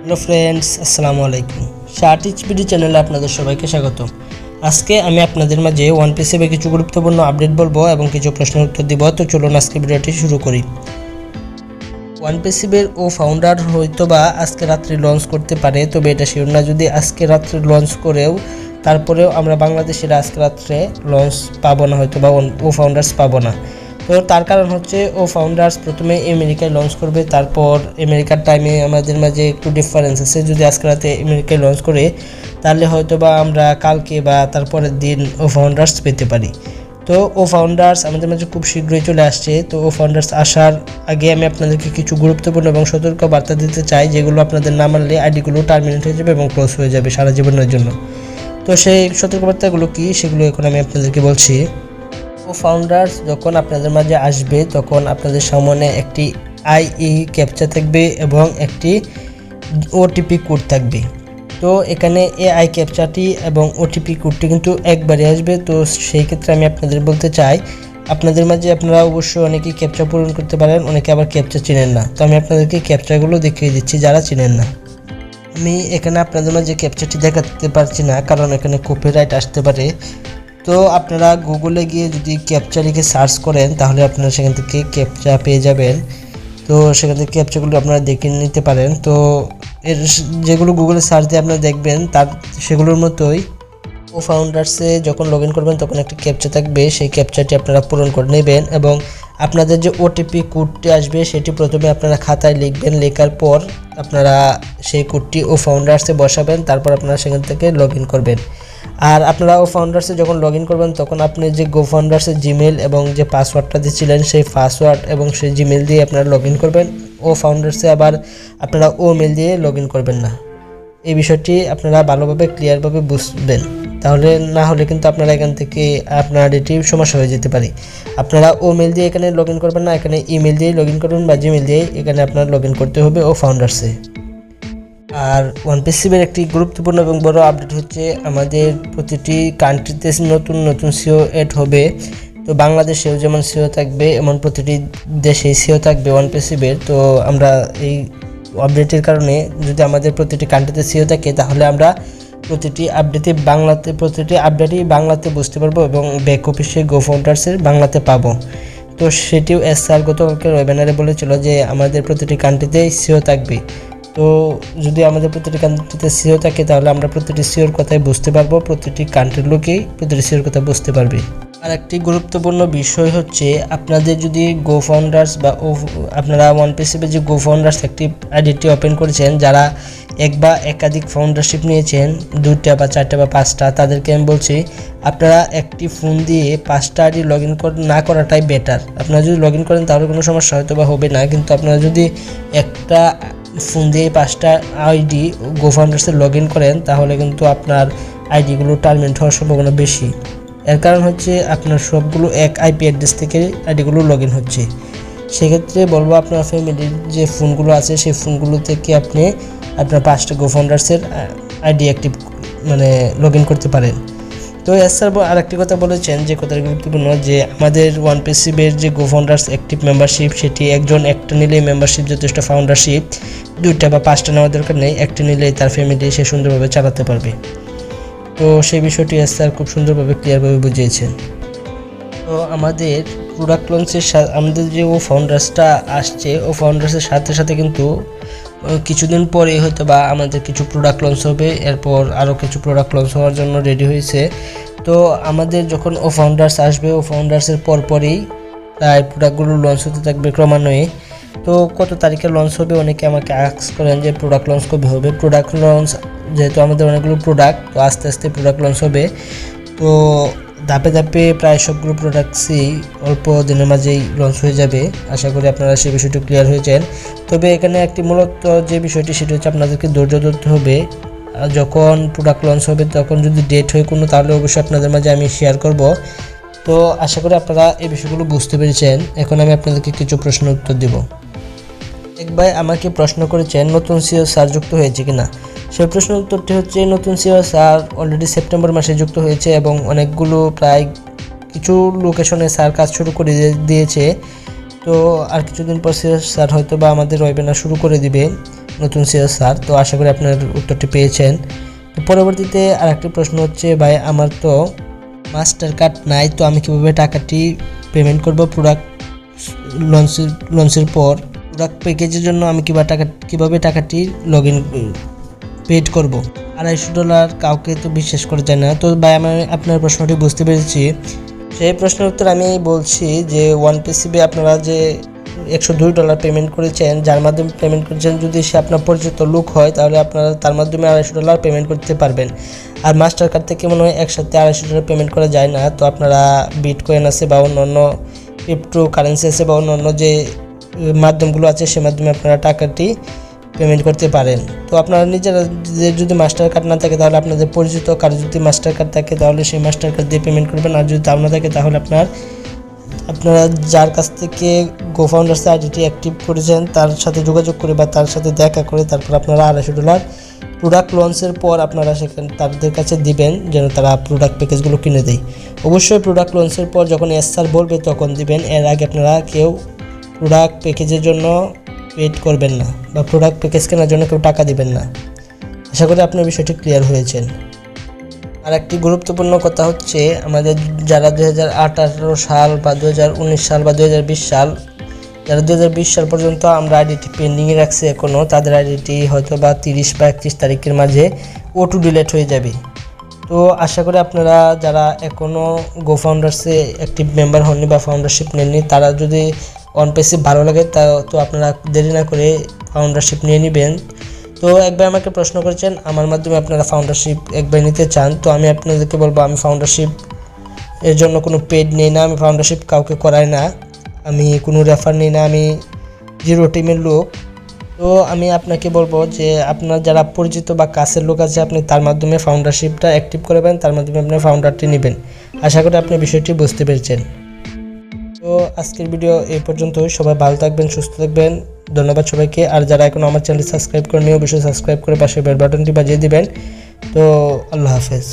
Hello friends, আসসালামু আলাইকুম। শার্টিচবিডি চ্যানেলে আপনাদের সবাইকে স্বাগত। আজকে আমি আপনাদের মাঝে ওয়ানপিসিভে কিছু গুরুত্বপূর্ণ আপডেট বলবো এবং কিছু প্রশ্নের উত্তর দিব। তো চলুন আজকে ভিডিওটি শুরু করি। ওয়ানপিসিভের ফাউন্ডার হয়তো বা আজকে রাত্রে লঞ্চ করতে পারে, তবে এটা শিওর না। যদি আজকে রাত্রে লঞ্চ করেও তারপরেও আমরা বাংলাদেশের আজকে রাত্রে লঞ্চ পাবো না, হয়তো বা ফাউন্ডার্স পাবো না। তো তার কারণ হচ্ছে ফাউন্ডার্স প্রথমে আমেরিকায় লঞ্চ করবে, তারপর আমেরিকার টাইমে আমাদের মাঝে একটু ডিফারেন্স আছে। যদি আজকে রাতে আমেরিকায় লঞ্চ করে তাহলে হয়তো বা আমরা কালকে বা তারপরের দিন ফাউন্ডার্স পেতে পারি। তো ফাউন্ডার্স আমাদের মাঝে খুব শীঘ্রই চলে আসছে। তো ফাউন্ডার্স আসার আগে আমি আপনাদেরকে কিছু গুরুত্বপূর্ণ এবং সতর্ক বার্তা দিতে চাই, যেগুলো আপনাদের না মানলে আইডিগুলো টার্মিনেট হয়ে যাবে এবং ক্লোজ হয়ে যাবে সারা জীবনের জন্য। তো সেই সতর্কবার্তাগুলো কি, সেগুলো এখন আমি আপনাদেরকে বলছি। ফাউন্ডার্স যখন আপনাদের মাঝে আসবে তখন আপনাদের সামনে একটি আইই ক্যাপচা থাকবে এবং একটি ওটিপি কোড থাকবে। তো এখানে আই ক্যাপচাটি এবং ওটিপি কোডটি কিন্তু একবারে আসবে। তো সেই ক্ষেত্রে আমি আপনাদের বলতে চাই, আপনাদের মাঝে আপনারা অবশ্যই অনেকেই ক্যাপচা পূরণ করতে পারেন, অনেকে আবার ক্যাপচা চিনেন না। তো আমি আপনাদেরকে ক্যাপচাগুলো দেখিয়ে দিচ্ছি যারা চিনেন না। আমি এখানে আপনাদের মাঝে ক্যাপচাটি দেখাতে পারছি না, কারণ এখানে কপিরাইট আসতে পারে। তো আপনারা গুগলে গিয়ে যদি ক্যাপচা লিখে সার্চ করেন তাহলে আপনারা সেখান থেকে ক্যাপচা পেয়ে যাবেন। তো সেখান থেকে ক্যাপচাগুলো আপনারা দেখে নিতে পারেন। তো এর যেগুলো গুগলে সার্চ দিয়ে আপনারা দেখবেন তার সেগুলোর মতোই ফাউন্ডার্সে যখন লগ ইন করবেন তখন একটি ক্যাপচা থাকবে, সেই ক্যাপচাটি আপনারা পূরণ করে নেবেন এবং আপনাদের যে ওটিপি কোডটি আসবে সেটি প্রথমে আপনারা খাতায় লিখবেন। লেখার পর আপনারা সেই কোডটি ফাউন্ডার্সে বসাবেন, তারপর আপনারা সেখান থেকে লগ ইন করবেন। আর আপনারা ফাউন্ডার্সে যখন লগ ইন করবেন তখন আপনি যে ফাউন্ডার্সের জিমেল এবং যে পাসওয়ার্ডটা দিয়েছিলেন সেই পাসওয়ার্ড এবং সেই জিমেল দিয়ে আপনারা লগ ইন করবেন। ফাউন্ডার্সে আবার আপনারা মেল দিয়ে লগ ইন করবেন না। এই বিষয়টি আপনারা ভালোভাবে ক্লিয়ারভাবে বুঝবেন, তাহলে না হলে কিন্তু আপনারা এখান থেকে আপনার এটি সমস্যা হয়ে যেতে পারে। আপনারা মেল দিয়ে এখানে লগ ইন করবেন না, এখানে ইমেল দিয়ে লগ ইন করবেন বা জিমেল দিয়ে এখানে আপনার লগ ইন করতে হবে ফাউন্ডার্সে। আর ওয়ানপিসিভের একটি গুরুত্বপূর্ণ এবং বড় আপডেট হচ্ছে আমাদের প্রতিটি কান্ট্রিতে নতুন নতুন সিও এড হবে। তো বাংলাদেশেও যেমন সিও থাকবে এমন প্রতিটি দেশেই সিও থাকবে ওয়ানপিসিভের। তো আমরা এই আপডেটের কারণে যদি আমাদের প্রতিটি কান্ট্রিতে সিও থাকে তাহলে আমরা প্রতিটি আপডেটই বাংলাতে বুঝতে পারবো এবং ব্যাক অফিসে ফাউন্ডার্সের বাংলাতে পাবো। তো সেটিও স্যার গতকালকে ওয়েবিনারে বলেছিল যে আমাদের প্রতিটি কান্ট্রিতেই সিও থাকবে। তো যদি আমাদের প্রতিটি কান্ট্রিতে সিও থাকে তাহলে আমরা প্রতিটি সিওর কথাই বুঝতে পারবো, প্রতিটি কান্ট্রির লোকেই প্রতিটি সিওর কথা বুঝতে পারবে। আর একটি গুরুত্বপূর্ণ বিষয় হচ্ছে, আপনাদের যদি ফাউন্ডার্স বা আপনারা ওয়ানপিসিভে যে ফাউন্ডার্স একটি আইডিটি ওপেন করেছেন, যারা এক বা একাধিক ফাউন্ডারশিপ নিয়েছেন 2টা বা 4টা বা 5টা, তাদেরকে আমি বলছি আপনারা একটি ফোন দিয়ে 5টা আইডি লগ ইন না করাটাই বেটার। আপনারা যদি লগ ইন করেন তাহলে কোনো সমস্যা হয়তো বা হবে না, কিন্তু আপনারা যদি একটা ফোন দিয়ে 5টা আইডি ফাউন্ডার্সে লগ ইন করেন তাহলে কিন্তু আপনার আইডিগুলো টার্মিনেট হওয়ার সম্ভাবনা বেশি। এর কারণ হচ্ছে আপনার সবগুলো এক আইপি অ্যাড্রেস থেকে আইডিগুলো লগ ইন হচ্ছে। সেক্ষেত্রে বলবো আপনার ফ্যামিলির যে ফোনগুলো আছে সেই ফোনগুলো থেকে আপনি আপনার 5টা ফাউন্ডার্সের আইডি অ্যাক্টিভ লগ ইন করতে পারেন। তো স্যার আরেকটি কথা বলেছেন যে কথাটা গুরুত্বপূর্ণ, যে আমাদের ওয়ানপিসিভের যে ফাউন্ডার্স অ্যাক্টিভ মেম্বারশিপ সেটি একটা নিলেই মেম্বারশিপ যথেষ্ট। ফাউন্ডারশিপ 2টা বা 5টা নেওয়ার দরকার নেই, একটা নিলেই তার ফ্যামিলি সে সুন্দরভাবে চালাতে পারবে। তো সেই বিষয়টি স্যার খুব সুন্দরভাবে ক্লিয়ারভাবে বুঝিয়েছেন। তো আমাদের প্রোডাক্ট লঞ্চের আমাদের যে ফাউন্ডার্সটা আসছে ফাউন্ডার্সের সাথে সাথে কিন্তু কিছুদিন পরে হয়তো বা আমাদের কিছু প্রোডাক্ট লঞ্চ হবে, এরপর আরও কিছু প্রোডাক্ট লঞ্চ হওয়ার জন্য রেডি হয়েছে। তো আমাদের যখন ফাউন্ডার্স আসবে ফাউন্ডার্সের পরপরই প্রায় প্রোডাক্টগুলো লঞ্চ হতে থাকবে ক্রমান্বয়ে। তো কত তারিখে লঞ্চ হবে অনেকে আমাকে আস্ক করেন যে প্রোডাক্ট লঞ্চ কবে হবে। প্রোডাক্ট লঞ্চ যেহেতু আমাদের অনেকগুলো প্রোডাক্ট, তো আস্তে আস্তে প্রোডাক্ট লঞ্চ হবে। তো ধাপে ধাপে প্রায় সবগুলো প্রোডাক্টসই অল্প দিনের মাঝেই লঞ্চ হয়ে যাবে। আশা করি আপনারা সেই বিষয়টি ক্লিয়ার হয়েছেন। তবে এখানে একটি মূলত যে বিষয়টি সেটা হচ্ছে আপনাদেরকে ধৈর্য ধরতে হবে। যখন প্রোডাক্ট লঞ্চ হবে তখন যদি ডেট হয় কোনো, তাহলে অবশ্যই আপনাদের মাঝে আমি শেয়ার করব। তো আশা করি আপনারা এই বিষয়গুলো বুঝতে পেরেছেন। এখন আমি আপনাদেরকে কিছু প্রশ্নের উত্তর দেব। এক ভাই আমাকে প্রশ্ন করেছেন নতুন সিও স্যার যুক্ত হয়েছে কিনা। সেই প্রশ্নের উত্তরটি হচ্ছে নতুন সিও স্যার অলরেডি সেপ্টেম্বর মাসে যুক্ত হয়েছে এবং অনেকগুলো প্রায় কিছু লোকেশনে স্যার কাজ শুরু করে দিয়েছে। তো আর কিছুদিন পর সিও স্যার হয়তো বা আমাদের ওয়েবিনার শুরু করে দিবে। নতুন সিও স্যার। তো আশা করি আপনার উত্তরটি পেয়েছেন। তো পরবর্তীতে আরেকটি প্রশ্ন হচ্ছে, ভাই আমার তো মাস্টার কার্ড নাই, তো আমি কীভাবে টাকাটি পেমেন্ট করব প্রোডাক্ট লঞ্চের পর? প্রোডাক্ট প্যাকেজের জন্য আমি কীভাবে টাকাটি লগ ইন পেড করব? $250 কাউকে তো বিশ্বাস করা যায় না। তো ভাই আমি আপনার প্রশ্নটি বুঝতে পেরেছি। সেই প্রশ্নের উত্তর আমি বলছি যে OnePassive আপনারা যে $102 পেমেন্ট করেছেন, যার মাধ্যমে পেমেন্ট করেছেন, যদি সে আপনার পরিচিত লোক হয় তাহলে আপনারা তার মাধ্যমে $250 পেমেন্ট করতে পারবেন। আর মাস্টার কার্ড থেকে মনে হয় একসাথে $250 পেমেন্ট করা যায় না। তো আপনারা বিটকয়েন আছে বা অন্যান্য ক্রিপ্টো কারেন্সি আছে বা অন্যান্য যে মাধ্যমগুলো আছে সে মাধ্যমে আপনারা টাকাটি পেমেন্ট করতে পারেন। তো আপনারা নিজেরা যদি মাস্টার কার্ড না থাকে তাহলে আপনাদের পরিচিত কারো যদি মাস্টার কার্ড থাকে তাহলে সেই মাস্টার কার্ড দিয়ে পেমেন্ট করবেন। আর যদি তাও না থাকে তাহলে আপনারা যার কাছ থেকে গোফাউন্ডার্স আইডিটি অ্যাক্টিভ করেছেন তার সাথে যোগাযোগ করে বা তার সাথে দেখা করে তারপর আপনারা $250 প্রোডাক্ট লঞ্চের পর আপনারা সেখানে তাদের কাছে দিবেন যেন তারা প্রোডাক্ট প্যাকেজগুলো কিনে দেয়। অবশ্যই প্রোডাক্ট লঞ্চের পর যখন স্যার বলবে তখন দিবেন। এর আগে আপনারা কেউ প্রোডাক্ট প্যাকেজের জন্য ওয়েট করবেন না বা প্রোডাক্ট প্যাকেজ কেনার জন্য কেউ টাকা দিবেন না। আশা করি আপনার বিষয়টি ক্লিয়ার হয়েছেন। আর একটি গুরুত্বপূর্ণ কথা হচ্ছে, আমাদের যারা 2018 সাল বা 2019 সাল বা 2020 সাল, যারা 2020 সাল পর্যন্ত আমরা আইডিটি পেন্ডিংয়ে রাখছি এখনও, তাদের আইডিটি হয়তো বা 30 বা 31 তারিখের মাঝে অটো ডিলেট হয়ে যাবে। তো আশা করি আপনারা যারা এখনও গোফাউন্ডার্সে অ্যাক্টিভ মেম্বার হননি বা ফাউন্ডারশিপ নেননি, তারা যদি OnePassive ভালো লাগে তো আপনারা দেরি না করে ফাউন্ডারশিপ নিয়ে নেবেন। তো একবার আমাকে প্রশ্ন করেছেন আমার মাধ্যমে আপনারা ফাউন্ডারশিপ একবার নিতে চান, তো আমি আপনাদেরকে বলবো আমি ফাউন্ডারশিপ এর জন্য কোনো পেড নেই না, আমি ফাউন্ডারশিপ কাউকে করাই না, আমি কোনো রেফার নিই না, আমি জিরো টিমের লোক। তো আমি আপনাকে বলবো যে আপনার যারা পরিচিত বা কাছের লোক আছে আপনি তার মাধ্যমে ফাউন্ডারশিপটা অ্যাক্টিভ করবেন, তার মাধ্যমে আপনি ফাউন্ডারটি নেবেন। আশা করি আপনি বিষয়টি বুঝতে পেরেছেন। তো আজকের ভিডিও এই পর্যন্তই। সবাই ভালো থাকবেন, সুস্থ থাকবেন। ধন্যবাদ সবাইকে। আর যারা এখনও আমার চ্যানেল সাবস্ক্রাইব করেনি অবশ্যই সাবস্ক্রাইব করে পাশে বেল বাটনটি বাজিয়ে দিবেন। তো আল্লাহ হাফেজ।